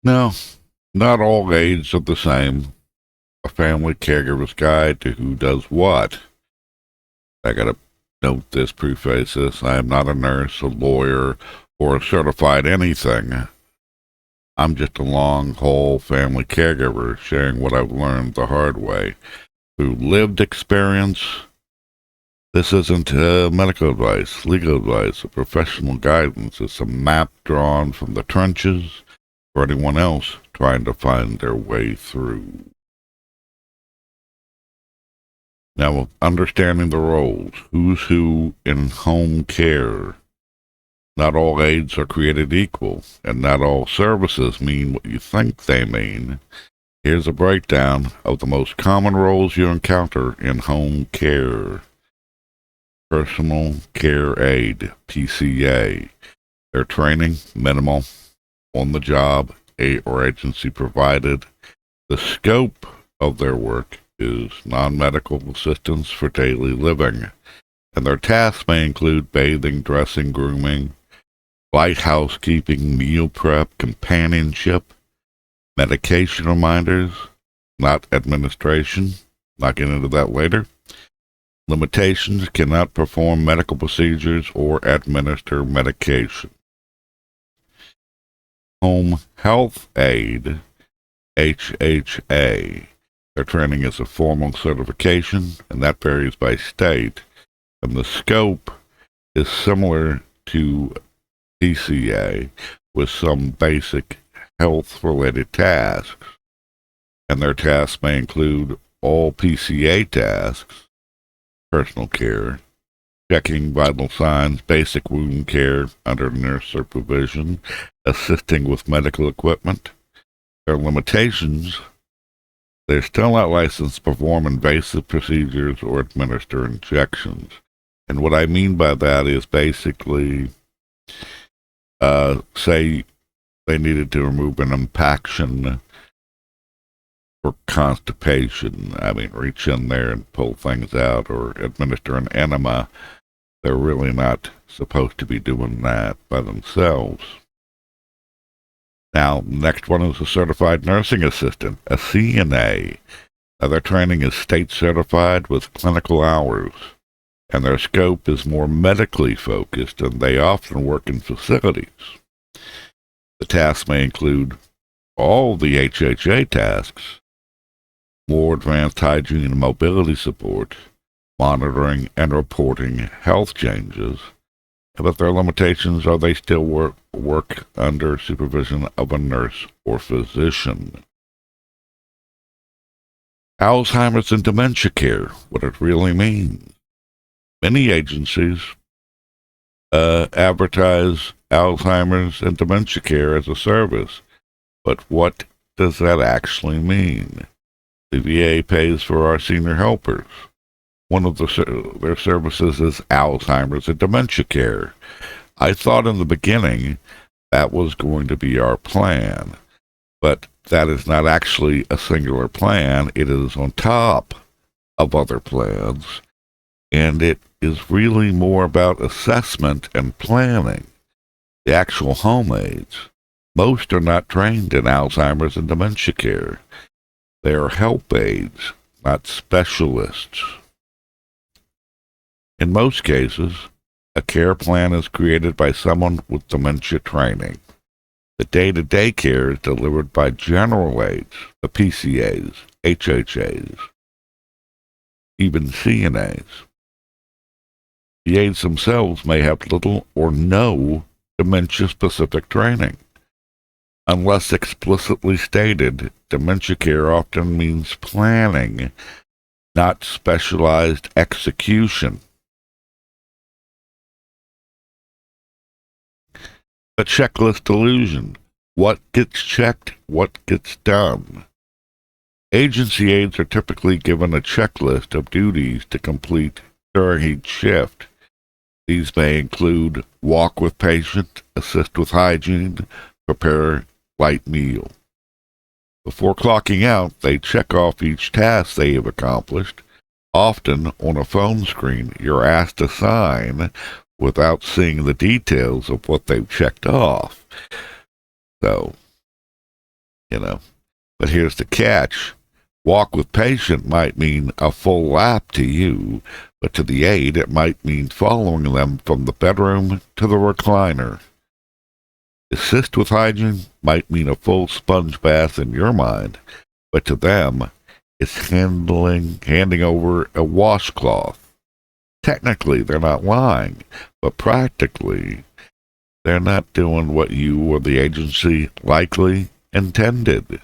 No, not all aides are the same. A family caregiver's guide to who does what. I gotta note this, preface this. I am not a nurse, a lawyer, or a certified anything. I'm just a long haul family caregiver sharing what I've learned the hard way through lived experience. This isn't medical advice, legal advice, or professional guidance. It's a map drawn from the trenches for anyone else trying to find their way through. Now, understanding the roles, who's who in home care. Not all aides are created equal, and not all services mean what you think they mean. Here's a breakdown of the most common roles you encounter in home care. Personal Care Aide, PCA. Their training, minimal, on the job, or agency provided. The scope of their work is non-medical assistance for daily living, and their tasks may include bathing, dressing, grooming, light housekeeping, meal prep, companionship, medication reminders, not administration. Not get into that later. Limitations: cannot perform medical procedures or administer medication. Home Health Aide, HHA. Their training is a formal certification, and that varies by state. And the scope is similar to PCA, with some basic health-related tasks. And their tasks may include all PCA tasks: personal care, checking vital signs, basic wound care under nurse supervision, assisting with medical equipment. Their limitations: they're still not licensed to perform invasive procedures or administer injections. And what I mean by that is basically, say they needed to remove an impaction for constipation. I mean, reach in there and pull things out, or administer an enema. They're really not supposed to be doing that by themselves. Now, next one is a certified nursing assistant, a CNA. Now, their training is state certified with clinical hours, and their scope is more medically focused, and they often work in facilities. The tasks may include all the HHA tasks, more advanced hygiene and mobility support, monitoring and reporting health changes, but their limitations are they still work under supervision of a nurse or physician. Alzheimer's and dementia care, what it really means. Many agencies advertise Alzheimer's and dementia care as a service, but what does that actually mean? The VA pays for our senior helpers. One of their services is Alzheimer's and dementia care. I thought in the beginning that was going to be our plan, but that is not actually a singular plan. It is on top of other plans, and it is really more about assessment and planning. The actual home aides, most are not trained in Alzheimer's and dementia care. They are help aides, not specialists. In most cases, a care plan is created by someone with dementia training. The day-to-day care is delivered by general aides, the PCAs, HHAs, even CNAs. The aides themselves may have little or no dementia-specific training. Unless explicitly stated, dementia care often means planning, not specialized execution. A checklist illusion. What gets checked, what gets done. Agency aides are typically given a checklist of duties to complete during each shift. These may include walk with patient, assist with hygiene, prepare light meal. Before clocking out, they check off each task they have accomplished. Often, on a phone screen, you're asked to sign without seeing the details of what they've checked off. So, you know. But here's the catch. Walk with patient might mean a full lap to you, but to the aide it might mean following them from the bedroom to the recliner. Assist with hygiene might mean a full sponge bath in your mind, but to them, it's handing over a washcloth. Technically, they're not lying, but practically, they're not doing what you or the agency likely intended.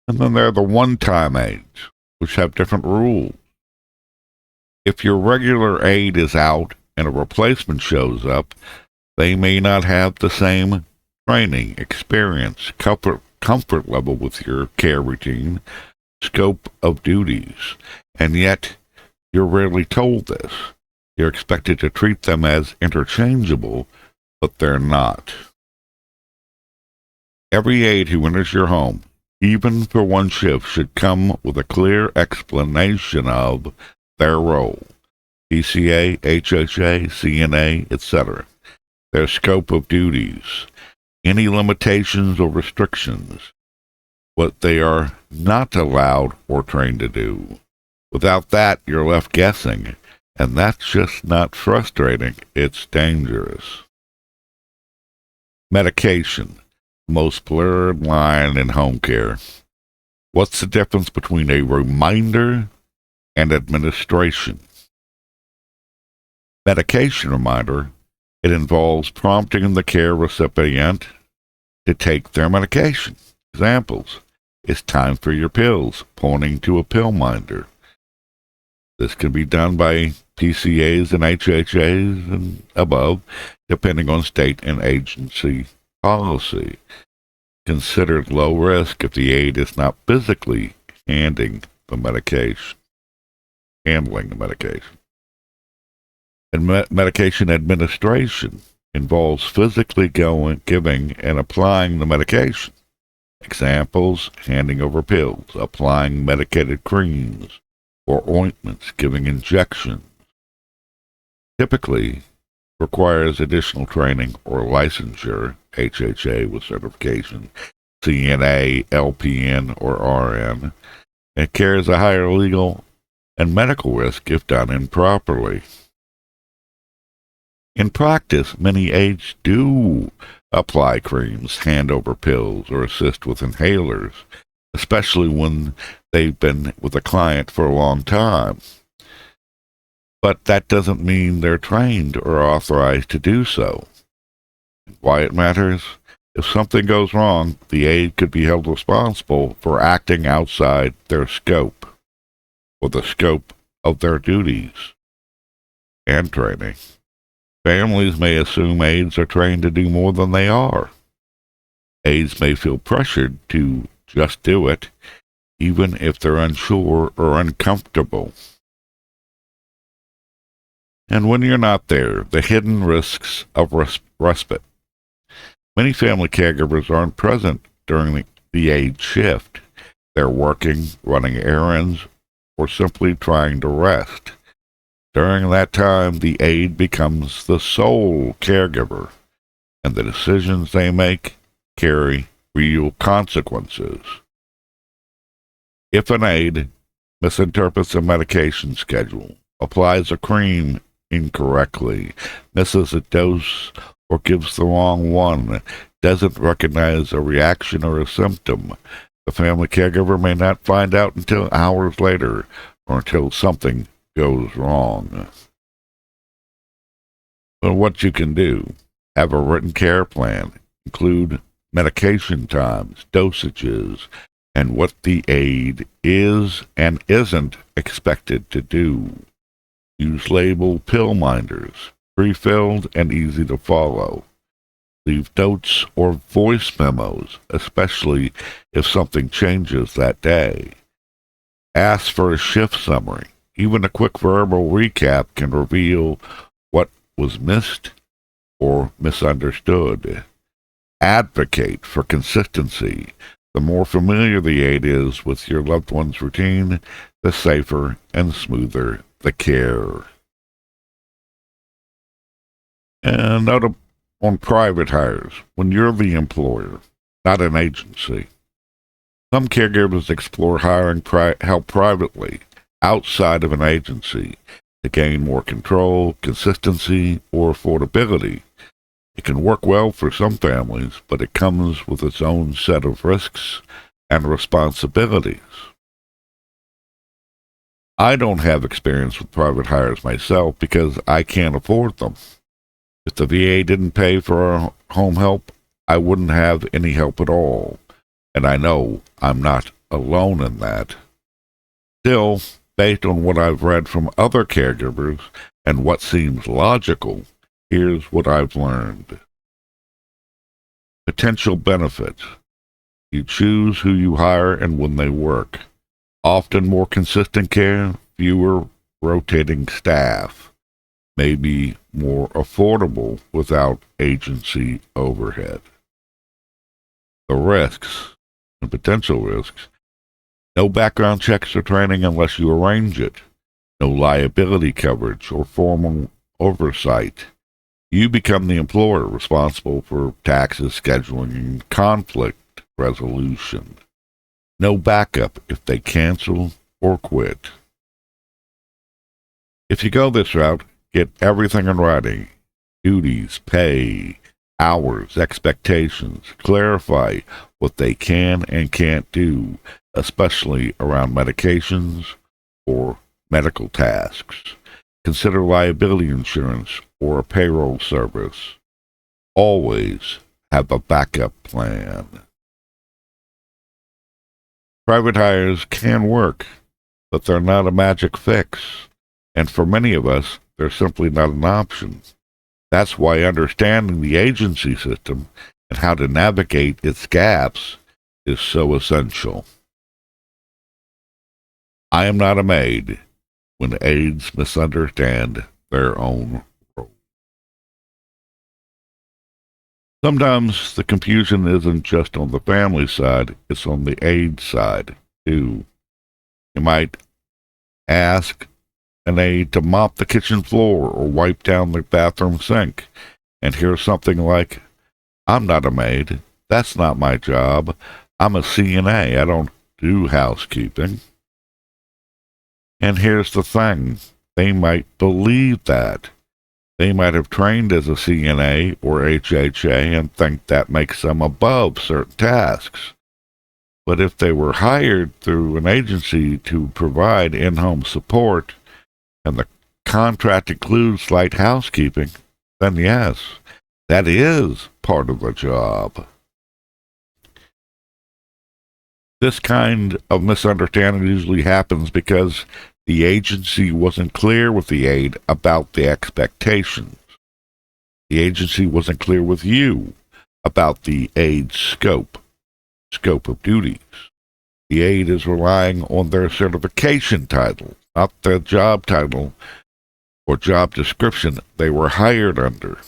And then there are the one-time aides, which have different rules. If your regular aide is out and a replacement shows up, they may not have the same training, experience, comfort level with your care routine, scope of duties, and yet you're rarely told this. You're expected to treat them as interchangeable, but they're not. Every aide who enters your home, even for one shift, should come with a clear explanation of their role. PCA, HHA, CNA, etc. Their scope of duties, any limitations or restrictions, what they are not allowed or trained to do. Without that, you're left guessing, and that's just not frustrating, it's dangerous. Medication, most blurred line in home care. What's the difference between a reminder and administration? Medication reminder, it involves prompting the care recipient to take their medication. Examples, it's time for your pills, pointing to a pill minder. This can be done by PCAs and HHAs and above, depending on state and agency policy. Considered low risk if the aide is not physically handling the medication. And medication administration involves physically giving and applying the medication. Examples, handing over pills, applying medicated creams or ointments, giving injections. Typically requires additional training or licensure, HHA with certification, CNA, LPN, or RN. It carries a higher legal and medical risk if done improperly. In practice, many aides do apply creams, hand over pills, or assist with inhalers, especially when they've been with a client for a long time. But that doesn't mean they're trained or authorized to do so. Why it matters? If something goes wrong, the aide could be held responsible for acting outside their scope, or the scope of their duties and training. Families may assume aides are trained to do more than they are. Aides may feel pressured to just do it, even if they're unsure or uncomfortable. And when you're not there, the hidden risks of respite. Many family caregivers aren't present during the aide shift. They're working, running errands, or simply trying to rest. During that time, the aide becomes the sole caregiver, and the decisions they make carry real consequences. If an aide misinterprets a medication schedule, applies a cream incorrectly, misses a dose, or gives the wrong one, doesn't recognize a reaction or a symptom, the family caregiver may not find out until hours later or until something goes wrong. But what you can do, have a written care plan, include medication times, dosages, and what the aide is and isn't expected to do. Use labeled pill minders, pre-filled and easy to follow. Leave notes or voice memos, especially if something changes that day. Ask for a shift summary. Even a quick verbal recap can reveal what was missed or misunderstood. Advocate for consistency. The more familiar the aide is with your loved one's routine, the safer and smoother the care. And on private hires, when you're the employer, not an agency. Some caregivers explore hiring help privately, outside of an agency, to gain more control, consistency, or affordability. It can work well for some families, but it comes with its own set of risks and responsibilities. I don't have experience with private hires myself because I can't afford them. If the VA didn't pay for our home help, I wouldn't have any help at all. And I know I'm not alone in that. Still, based on what I've read from other caregivers and what seems logical, here's what I've learned. Potential benefits. You choose who you hire and when they work. Often more consistent care, fewer rotating staff. Maybe more affordable without agency overhead. The risks and potential risks. No background checks or training unless you arrange it. No liability coverage or formal oversight. You become the employer responsible for taxes, scheduling, and conflict resolution. No backup if they cancel or quit. If you go this route, get everything in writing. Duties, pay, hours, expectations. Clarify what they can and can't do, especially around medications or medical tasks. Consider liability insurance or a payroll service. Always have a backup plan. Private hires can work, but they're not a magic fix. And for many of us, they're simply not an option. That's why understanding the agency system and how to navigate its gaps is so essential. I am not a maid when aides misunderstand their own role. Sometimes the confusion isn't just on the family side, it's on the aide side, too. You might ask an aide to mop the kitchen floor or wipe down the bathroom sink, and hear something like, "I'm not a maid. That's not my job. I'm a CNA. I don't do housekeeping." And here's the thing. They might believe that. They might have trained as a CNA or HHA and think that makes them above certain tasks. But if they were hired through an agency to provide in-home support, and the contract includes light housekeeping, then yes, that is part of the job. This kind of misunderstanding usually happens because the agency wasn't clear with the aide about the expectations. The agency wasn't clear with you about the aide's scope of duties. The aide is relying on their certification title, not the job title or job description they were hired under.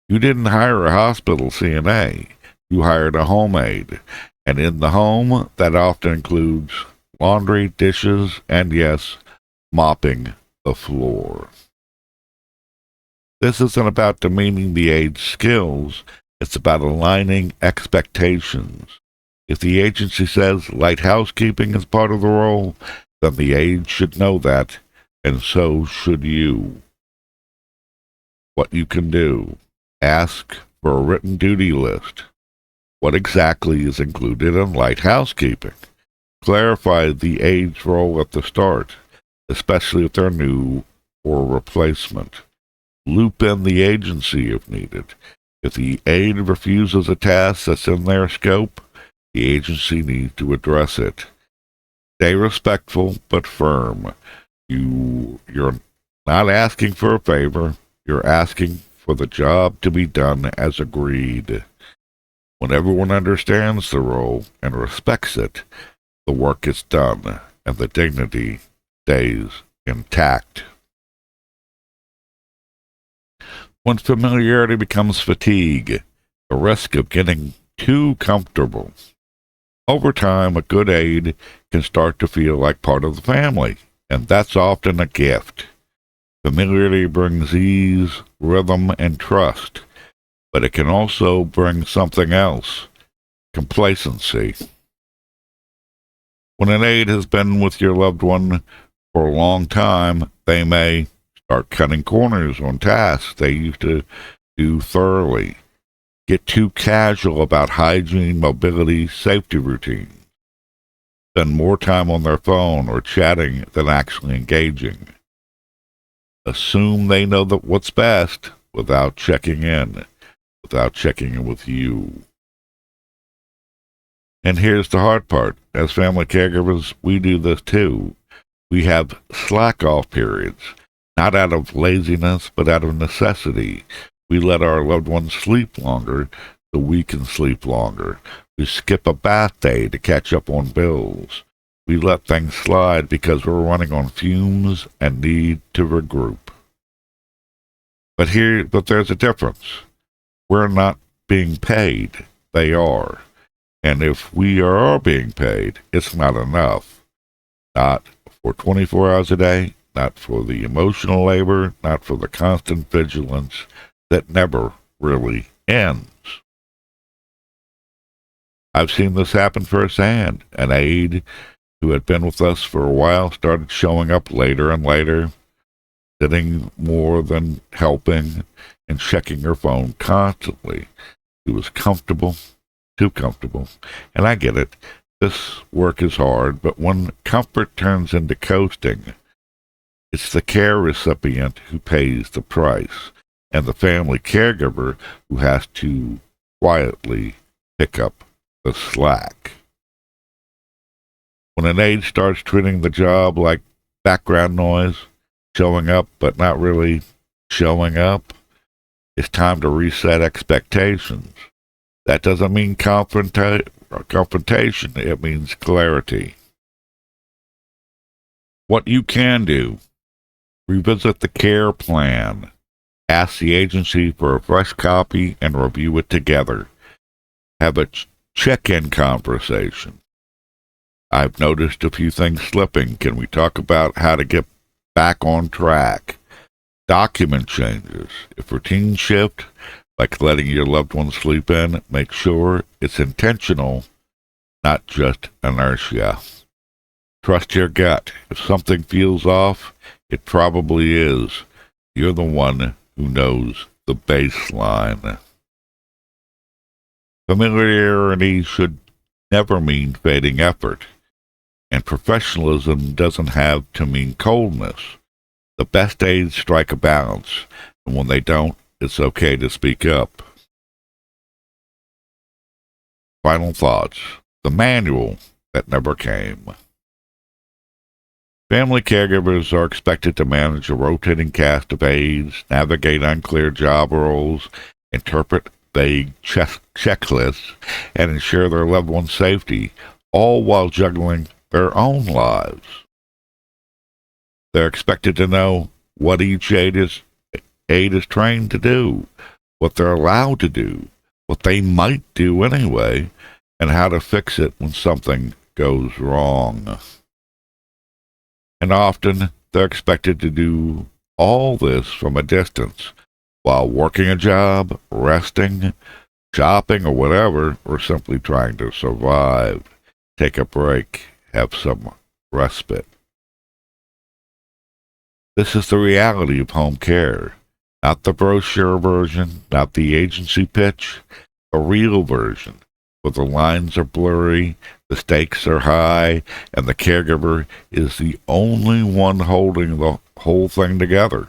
You didn't hire a hospital CNA. You hired a home aide. And in the home, that often includes laundry, dishes, and yes, mopping the floor. This isn't about demeaning the aide's skills. It's about aligning expectations. If the agency says light housekeeping is part of the role, then the aide should know that, and so should you. What you can do: ask for a written duty list. What exactly is included in light housekeeping? Clarify the aide's role at the start, especially if they're new or replacement. Loop in the agency if needed. If the aide refuses a task that's in their scope, the agency needs to address it. Stay respectful but firm. You're not asking for a favor. You're asking for the job to be done as agreed. When everyone understands the role and respects it, the work is done and the dignity stays intact. When familiarity becomes fatigue, the risk of getting too comfortable. Over time, a good aide can start to feel like part of the family, and that's often a gift. Familiarity brings ease, rhythm, and trust, but it can also bring something else: complacency. When an aide has been with your loved one for a long time, they may start cutting corners on tasks they used to do thoroughly, get too casual about hygiene, mobility, safety routines, spend more time on their phone or chatting than actually engaging. Assume they know that what's best without checking in with you. And here's the hard part. As family caregivers, we do this too. We have slack off periods, not out of laziness, but out of necessity. We let our loved ones sleep longer so we can sleep longer. We skip a bath day to catch up on bills. We let things slide because we're running on fumes and need to regroup. But there's a difference. We're not being paid. They are. And if we are being paid, it's not enough. Not for 24 hours a day, not for the emotional labor, not for the constant vigilance that never really ends. I've seen this happen firsthand. An aide who had been with us for a while started showing up later and later, sitting more than helping, and checking her phone constantly. She was comfortable, too comfortable. And I get it. This work is hard, but when comfort turns into coasting, it's the care recipient who pays the price, and the family caregiver who has to quietly pick up the slack. When an aide starts treating the job like background noise, showing up but not really showing up, it's time to reset expectations. That doesn't mean confrontation, it means clarity. What you can do: revisit the care plan, ask the agency for a fresh copy and review it together. Have a check-in conversation. I've noticed a few things slipping. Can we talk about how to get back on track? Document changes. If routines shift, like letting your loved one sleep in, make sure it's intentional, not just inertia. Trust your gut. If something feels off, it probably is. You're the one who knows the baseline. Familiarity should never mean fading effort, and professionalism doesn't have to mean coldness. The best aides strike a balance, and when they don't, it's okay to speak up. Final thoughts. The manual that never came. Family caregivers are expected to manage a rotating cast of aides, navigate unclear job roles, interpret vague checklists, and ensure their loved one's safety, all while juggling their own lives. They're expected to know what each aide is trained to do, what they're allowed to do, what they might do anyway, and how to fix it when something goes wrong. And often, they're expected to do all this from a distance, while working a job, resting, shopping, or whatever, or simply trying to survive, take a break, have some respite. This is the reality of home care. Not the brochure version, not the agency pitch, a real version, where the lines are blurry, the stakes are high, and the caregiver is the only one holding the whole thing together.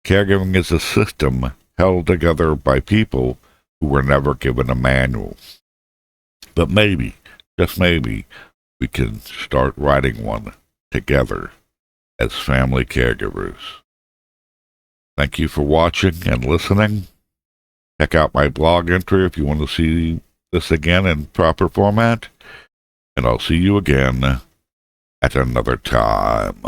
Caregiving is a system held together by people who were never given a manual. But maybe, just maybe, we can start writing one together as family caregivers. Thank you for watching and listening. Check out my blog entry if you want to see this again in proper format. And I'll see you again at another time.